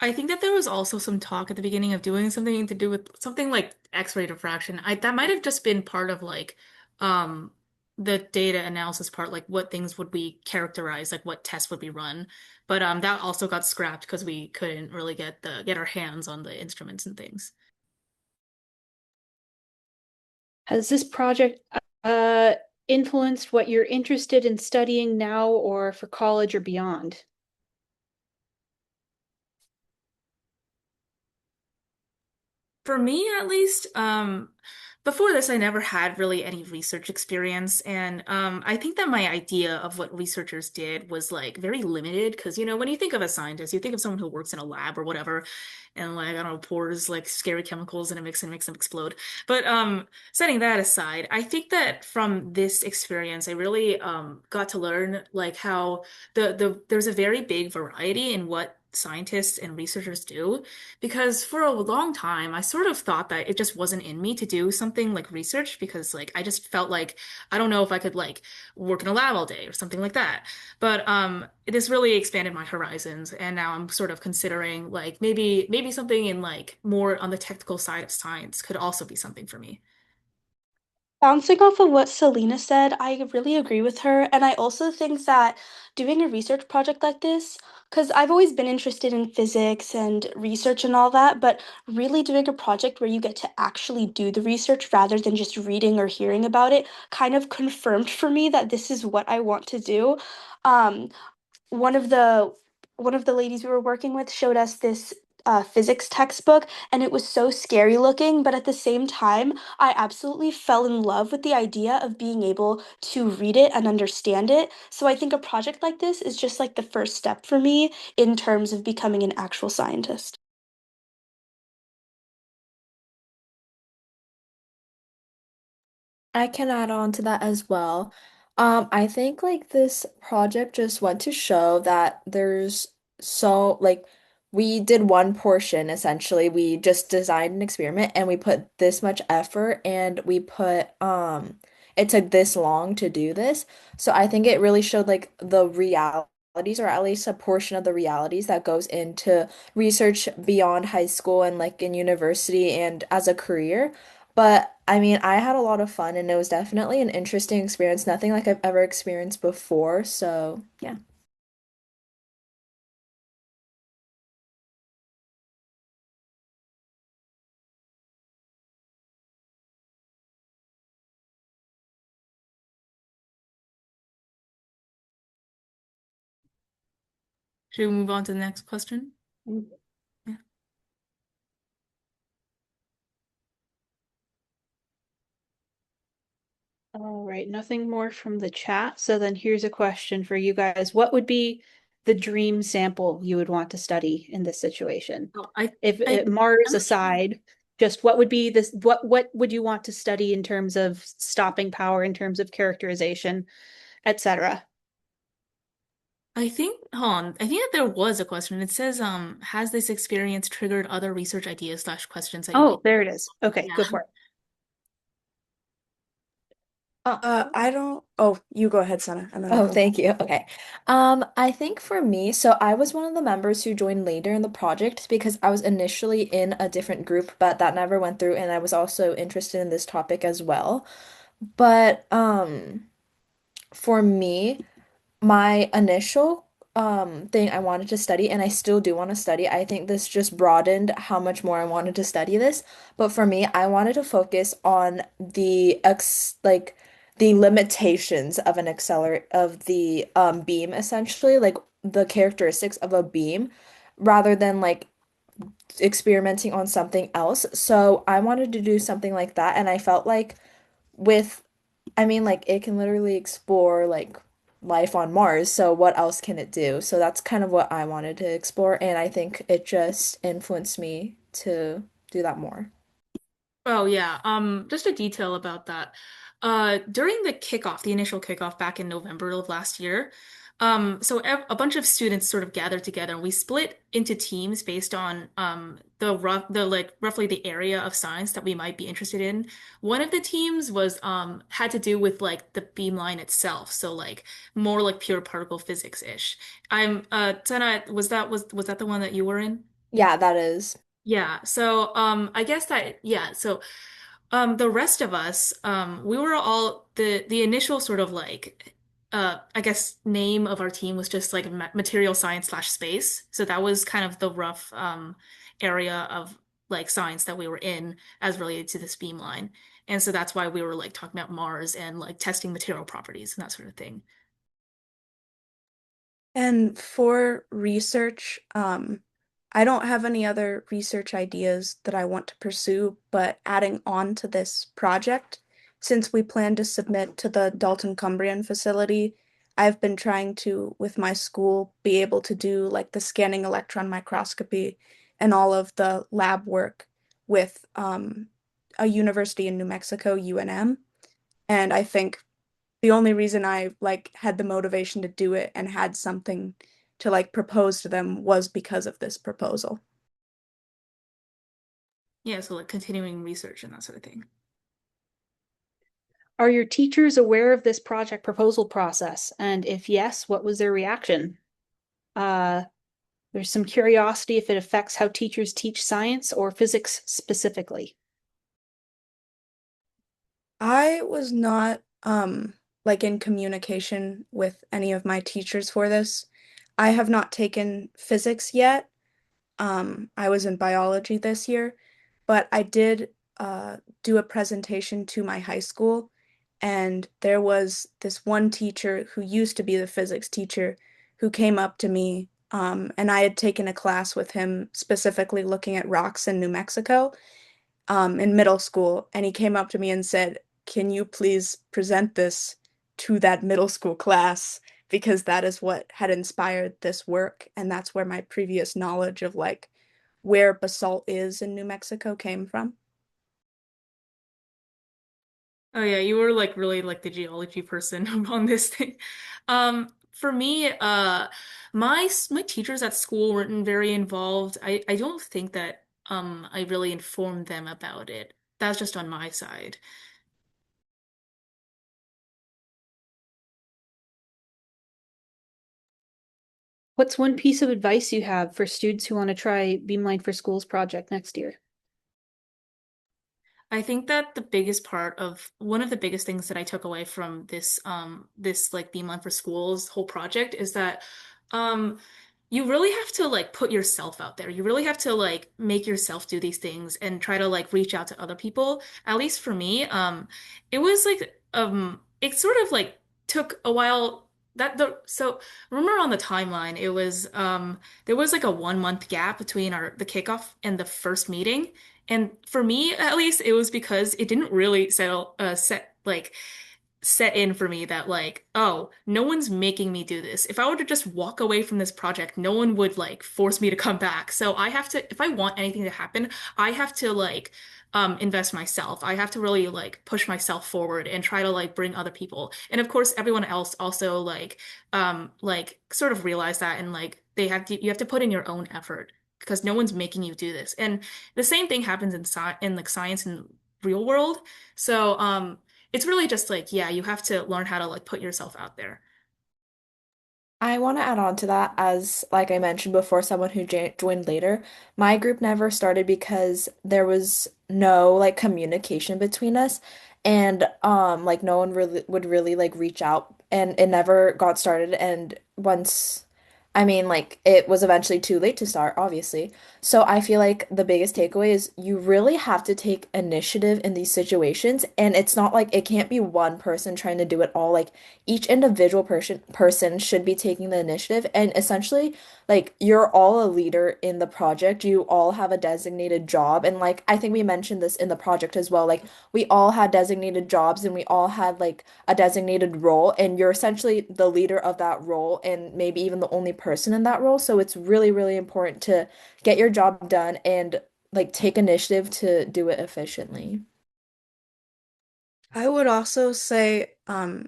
I think that there was also some talk at the beginning of doing something to do with something like X-ray diffraction. That might have just been part of like um the data analysis part, like what things would we characterize, like what tests would be run. But that also got scrapped because we couldn't really get our hands on the instruments and things. Has this project uh, influenced what you're interested in studying now or for college or beyond? For me, at least, before this, I never had really any research experience, and I think that my idea of what researchers did was like very limited. Because when you think of a scientist, you think of someone who works in a lab or whatever, and like I don't know, pours like scary chemicals in a mix and makes them explode. But setting that aside, I think that from this experience, I really got to learn like how there's a very big variety in what scientists and researchers do because for a long time, I sort of thought that it just wasn't in me to do something like research because like I just felt like I don't know if I could like work in a lab all day or something like that. But this really expanded my horizons and now I'm sort of considering like maybe something in like more on the technical side of science could also be something for me. Bouncing off of what Selena said, I really agree with her. And I also think that doing a research project like this, because I've always been interested in physics and research and all that, but really doing a project where you get to actually do the research rather than just reading or hearing about it kind of confirmed for me that this is what I want to do. Um, one of the one of the ladies we were working with showed us this physics textbook, and it was so scary looking, but at the same time, I absolutely fell in love with the idea of being able to read it and understand it. So I think a project like this is just like the first step for me in terms of becoming an actual scientist. I can add on to that as well. I think like this project just went to show that there's so like we did one portion essentially. We just designed an experiment and we put this much effort and we put it took this long to do this. So I think it really showed like the realities or at least a portion of the realities that goes into research beyond high school and like in university and as a career. But I mean, I had a lot of fun and it was definitely an interesting experience, nothing like I've ever experienced before. So, yeah. Should we move on to the next question? Yeah. All right, nothing more from the chat. So then here's a question for you guys. What would be the dream sample you would want to study in this situation? Oh, If Mars aside, just what would be this, what would you want to study in terms of stopping power, in terms of characterization, etc.? hold on. I think that there was a question. It says, has this experience triggered other research ideas slash questions that you Oh, there it is. Okay, Yeah. go for it. I don't. Oh, you go ahead, Sana, and then I'll Oh, go. thank you. Okay. I think for me, so I was one of the members who joined later in the project because I was initially in a different group, but that never went through, and I was also interested in this topic as well. But for me, my initial thing I wanted to study, and I still do want to study. I think this just broadened how much more I wanted to study this. But for me, I wanted to focus on the limitations of an accelerate of the beam essentially, like the characteristics of a beam rather than like experimenting on something else. So I wanted to do something like that, and I felt like with I mean, like, it can literally explore, like, life on Mars. So, what else can it do? So, that's kind of what I wanted to explore. And I think it just influenced me to do that more. Oh yeah. Just a detail about that. During the kickoff, the initial kickoff back in November of last year, a bunch of students sort of gathered together and we split into teams based on the like roughly the area of science that we might be interested in. One of the teams was had to do with like the beamline itself, so like more like pure particle physics-ish. Tana, was that the one that you were in? Yeah, that is. Yeah, so I guess that yeah, so the rest of us we were all the initial sort of like I guess name of our team was just like material science slash space. So that was kind of the rough area of like science that we were in as related to this beamline. And so that's why we were like talking about Mars and like testing material properties and that sort of thing. And for research, I don't have any other research ideas that I want to pursue, but adding on to this project, since we plan to submit to the Dalton Cumbrian facility, I've been trying to, with my school, be able to do like the scanning electron microscopy and all of the lab work with a university in New Mexico, UNM. And I think the only reason I like had the motivation to do it and had something to like propose to them was because of this proposal. Yeah, so like continuing research and that sort of thing. Are your teachers aware of this project proposal process? And if yes, what was their reaction? Uh, there's some curiosity if it affects how teachers teach science or physics specifically. I was not like in communication with any of my teachers for this. I have not taken physics yet. I was in biology this year, but I did do a presentation to my high school, and there was this one teacher who used to be the physics teacher who came up to me, and I had taken a class with him specifically looking at rocks in New Mexico, in middle school, and he came up to me and said, "Can you please present this to that middle school class?" Because that is what had inspired this work, and that's where my previous knowledge of like where basalt is in New Mexico came from. Oh yeah, you were like really like the geology person on this thing. For me, my teachers at school weren't very involved. I don't think that I really informed them about it. That's just on my side. What's one piece of advice you have for students who want to try Beamline for Schools project next year? I think that the biggest part of one of the biggest things that I took away from this like Beamline for Schools whole project is that um you really have to like put yourself out there. You really have to like make yourself do these things and try to like reach out to other people. At least for me, it was like it sort of like took a while that the so remember on the timeline it was there was like a 1 month gap between our the kickoff and the first meeting. And for me, at least, it was because it didn't really set in for me that like, oh, no one's making me do this. If I were to just walk away from this project, no one would like force me to come back. So I have to, if I want anything to happen, I have to like invest myself. I have to really like push myself forward and try to like bring other people. And of course, everyone else also like sort of realize that and like you have to put in your own effort because no one's making you do this. And the same thing happens in like science and real world. So it's really just like, yeah, you have to learn how to like put yourself out there. I want to add on to that as, like I mentioned before, someone who joined later. My group never started because there was no like communication between us, and like no one really would really like reach out, and it never got started. And once, I mean, like it was eventually too late to start, obviously. So I feel like the biggest takeaway is you really have to take initiative in these situations, and it's not like it can't be one person trying to do it all. Like each individual person should be taking the initiative, and essentially like you're all a leader in the project. You all have a designated job, and like I think we mentioned this in the project as well. Like we all had designated jobs and we all had like a designated role, and you're essentially the leader of that role and maybe even the only person in that role. So it's really, really important to get your job done and like take initiative to do it efficiently. I would also say,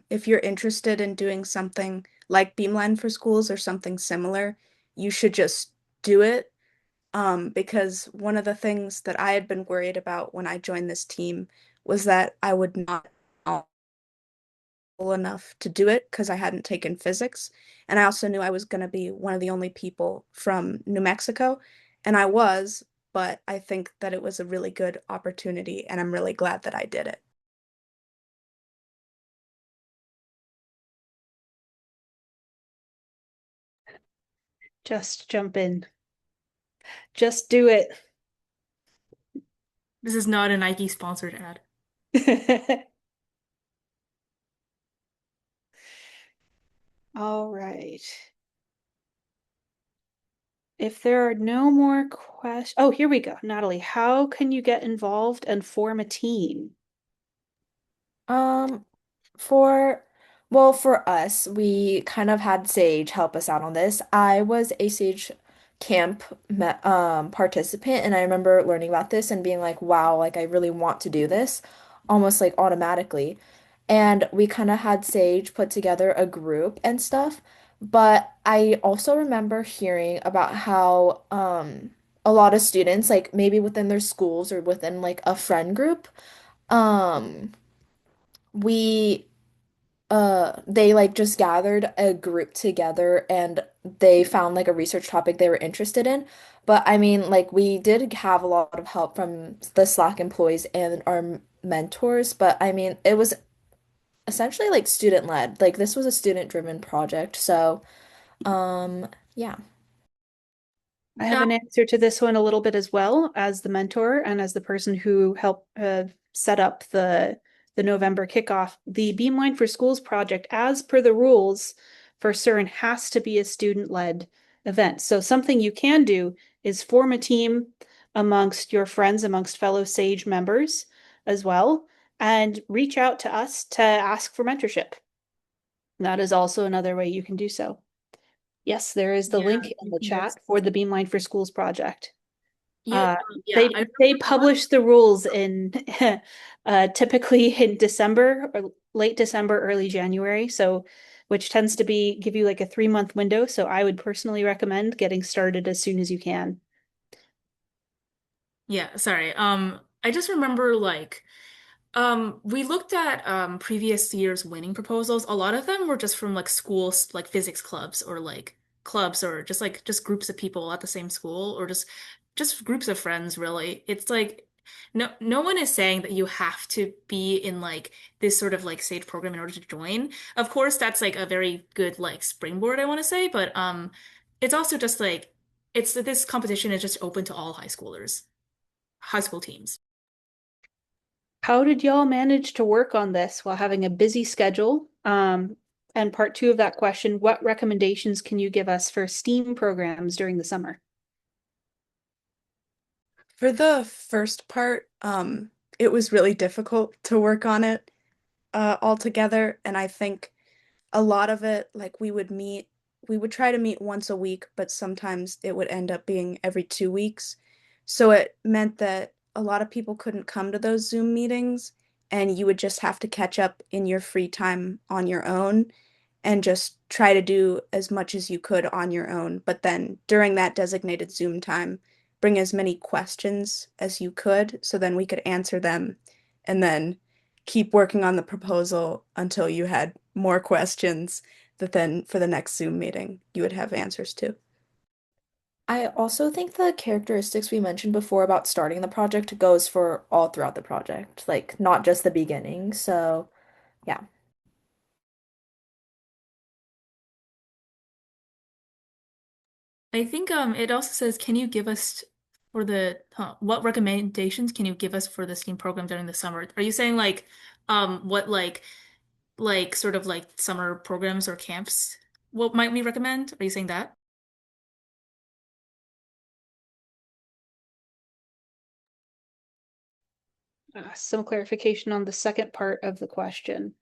if you're interested in doing something like Beamline for Schools or something similar, you should just do it. Because one of the things that I had been worried about when I joined this team was that I would not know enough to do it because I hadn't taken physics. And I also knew I was going to be one of the only people from New Mexico. And I was, but I think that it was a really good opportunity, and I'm really glad that I did it. Just jump in. Just do This is not a Nike sponsored ad. it. All right. If there are no more questions, oh, here we go. Natalie, how can you get involved and form a team? Um, for for us, we kind of had Sage help us out on this. I was a Sage camp participant, and I remember learning about this and being like, wow, like I really want to do this, almost like automatically. And we kind of had Sage put together a group and stuff. But I also remember hearing about how a lot of students, like maybe within their schools or within like a friend group, um we they like just gathered a group together and they found like a research topic they were interested in. But I mean, like we did have a lot of help from the Slack employees and our mentors, but I mean, it was essentially like student led. Like this was a student driven project. So, yeah. I have Yeah, an answer to this one a little bit as well as the mentor and as the person who helped set up the November kickoff. The Beamline for Schools project, as per the rules for CERN, has to be a student-led event. So something you can do is form a team amongst your friends, amongst fellow SAGE members as well, and reach out to us to ask for mentorship. That is also another way you can do so. Yes, there is the yeah, link in you the can just, chat for the Beamline for Schools project. you, Uh, yeah, they I they remember one. publish the rules in typically in December or late December, early January. So, which tends to be give you like a 3 month window. So I would personally recommend getting started as soon as you can. Yeah, sorry. I just remember like we looked at previous year's winning proposals. A lot of them were just from like schools, like physics clubs or like clubs or just like just groups of people at the same school or just groups of friends, really. It's like no one is saying that you have to be in like this sort of like SAGE program in order to join. Of course, that's like a very good like springboard, I want to say, but it's also just like it's this competition is just open to all high schoolers, high school teams. How did y'all manage to work on this while having a busy schedule? And part two of that question, what recommendations can you give us for STEAM programs during the summer? For the first part, it was really difficult to work on it all together, and I think a lot of it, like we would try to meet once a week, but sometimes it would end up being every 2 weeks. So it meant that a lot of people couldn't come to those Zoom meetings, and you would just have to catch up in your free time on your own and just try to do as much as you could on your own. But then during that designated Zoom time, bring as many questions as you could so then we could answer them. And then keep working on the proposal until you had more questions that then for the next Zoom meeting you would have answers to. I also think the characteristics we mentioned before about starting the project goes for all throughout the project, like not just the beginning. So, yeah. I think it also says, can you give us for the what recommendations can you give us for the STEAM program during the summer? Are you saying like what like sort of like summer programs or camps? What might we recommend? Are you saying that? Some clarification on the second part of the question.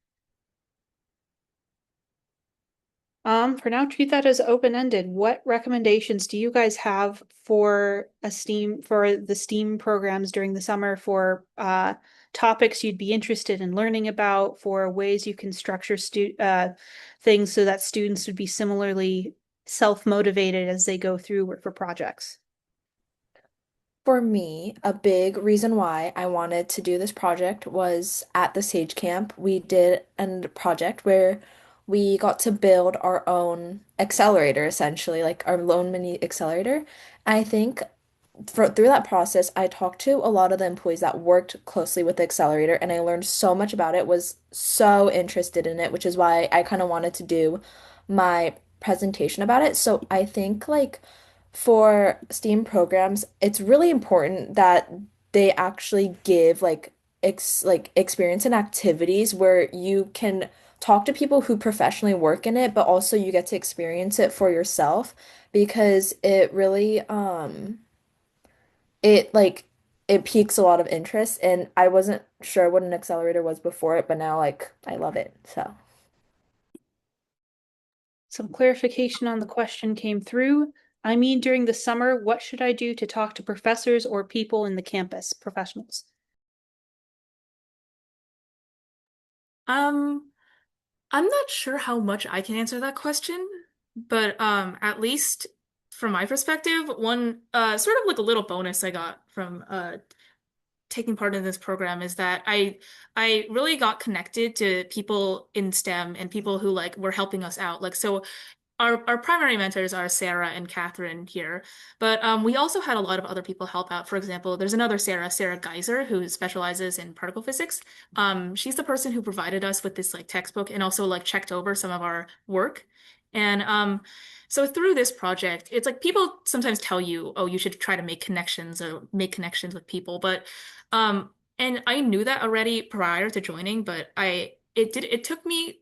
For now, treat that as open-ended. What recommendations do you guys have for the STEAM programs during the summer for topics you'd be interested in learning about, for ways you can structure things so that students would be similarly self-motivated as they go through for projects? For me, a big reason why I wanted to do this project was at the Sage Camp. We did a project where we got to build our own accelerator, essentially, like our own mini accelerator. I think through that process, I talked to a lot of the employees that worked closely with the accelerator, and I learned so much about it, was so interested in it, which is why I kind of wanted to do my presentation about it. So I think like for STEAM programs, it's really important that they actually give like experience and activities where you can talk to people who professionally work in it, but also you get to experience it for yourself because it really it like it piques a lot of interest, and I wasn't sure what an accelerator was before it, but now like I love it. So Some clarification on the question came through. I mean, during the summer, what should I do to talk to professors or people in the campus, professionals? Um, I'm not sure how much I can answer that question, but at least from my perspective, one sort of like a little bonus I got from taking part in this program is that I really got connected to people in STEM and people who like were helping us out. Like so our primary mentors are Sarah and Catherine here, but we also had a lot of other people help out. For example, there's another Sarah, Sarah Geyser, who specializes in particle physics. She's the person who provided us with this like textbook and also like checked over some of our work. And so through this project, it's like people sometimes tell you, oh, you should try to make connections or make connections with people, but um, and I knew that already prior to joining, but it took me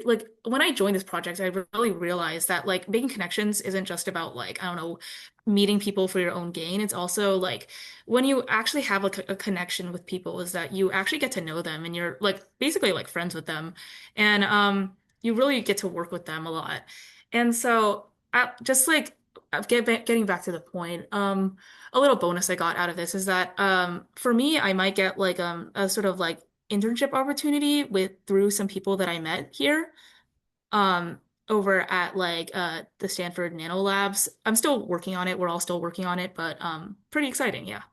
like when I joined this project, I really realized that like making connections isn't just about like, I don't know, meeting people for your own gain. It's also like when you actually have like a connection with people is that you actually get to know them and you're like basically like friends with them. And you really get to work with them a lot. And so just like getting back to the point, a little bonus I got out of this is that for me, I might get like a sort of like internship opportunity with through some people that I met here um over at like the Stanford Nano Labs. I'm still working on it. We're all still working on it, but pretty exciting, yeah.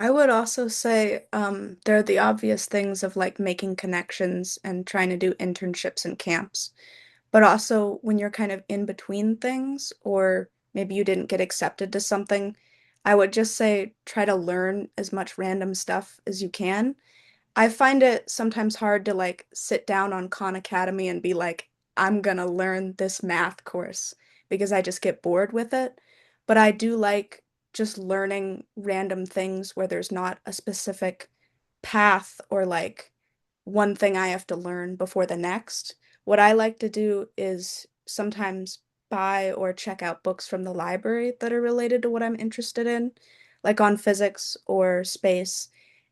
I would also say there are the obvious things of like making connections and trying to do internships and camps. But also when you're kind of in between things, or maybe you didn't get accepted to something, I would just say try to learn as much random stuff as you can. I find it sometimes hard to like sit down on Khan Academy and be like, I'm gonna learn this math course because I just get bored with it. But I do like just learning random things where there's not a specific path or like one thing I have to learn before the next. What I like to do is sometimes buy or check out books from the library that are related to what I'm interested in, like on physics or space.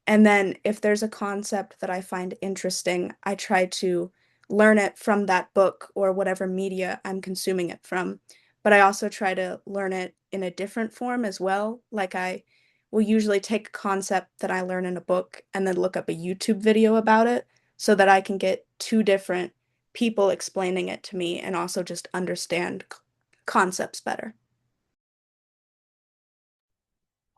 And then if there's a concept that I find interesting, I try to learn it from that book or whatever media I'm consuming it from. But I also try to learn it in a different form as well. Like I will usually take a concept that I learn in a book and then look up a YouTube video about it so that I can get two different people explaining it to me and also just understand concepts better.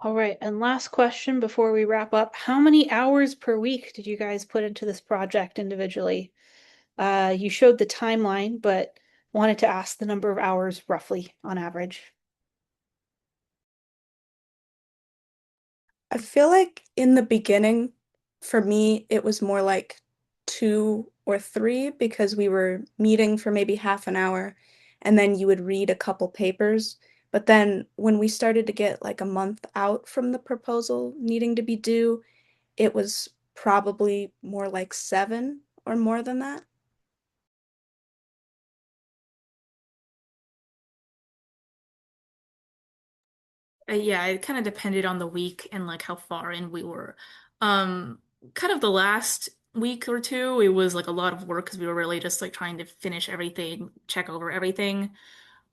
All right, and last question before we wrap up. How many hours per week did you guys put into this project individually? You showed the timeline, but wanted to ask the number of hours roughly on average. I feel like in the beginning, for me, it was more like 2 or 3 because we were meeting for maybe half an hour and then you would read a couple papers. But then when we started to get like a month out from the proposal needing to be due, it was probably more like 7 or more than that. Yeah, it kind of depended on the week and like how far in we were. Um, Kind of the last week or two, it was like a lot of work because we were really just like trying to finish everything, check over everything.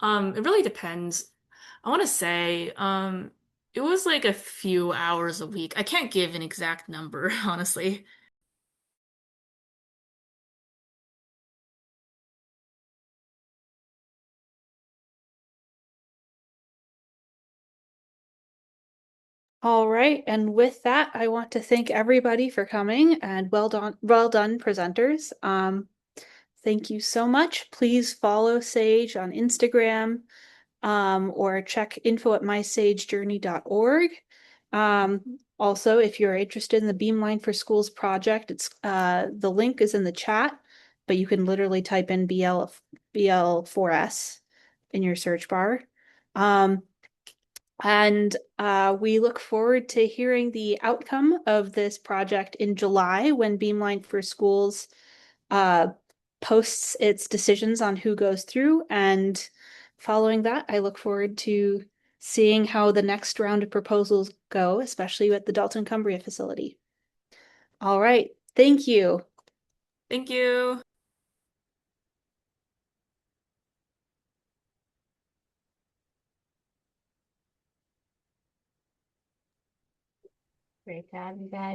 It really depends. I want to say, it was like a few hours a week. I can't give an exact number, honestly. All right, and with that, I want to thank everybody for coming and well done, presenters. Thank you so much. Please follow Sage on Instagram, or check info at mysagejourney.org. Also, if you're interested in the Beamline for Schools project, the link is in the chat, but you can literally type in BL4S in your search bar. And we look forward to hearing the outcome of this project in July when Beamline for Schools uh, posts its decisions on who goes through. And following that, I look forward to seeing how the next round of proposals go, especially at the Dalton Cumbria facility. All right. Thank you. Thank you. Great job, you guys.